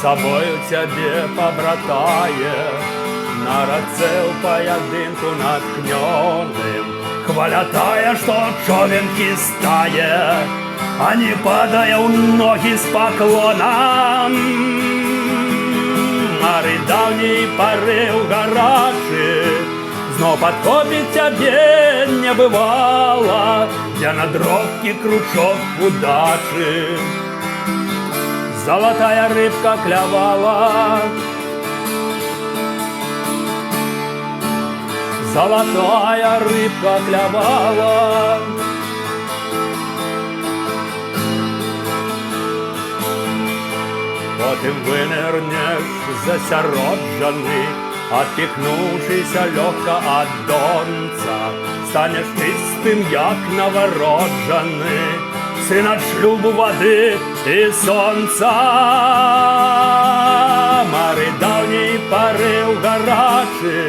собою цябе пабратае, на рацэ ў паядынку наткнёным. Хваля тая, што човен хістае, а не падае ў ногі з паклонам. Мары даўняй парыў гарачы зноў падхопіць цябе не бывала, я на дробкі кручок удачы. Залатая рыбка клявала, золотая рыбка клявала. Потым вынырнеш засяроджаны, адпіхнуўшыся лёгка ад донца, станеш чыстым, як навароджаны, сын ад шлюбу вады і сонца. Мары даўняй парыў гарачы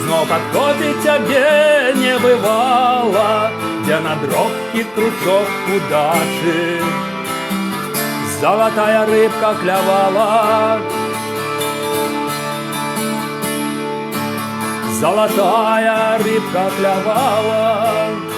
зноў падхопіць цябе не бывала, дзе на дробкі кручок удачы. Золотая рыбка клявала, золотая рыбка клявала.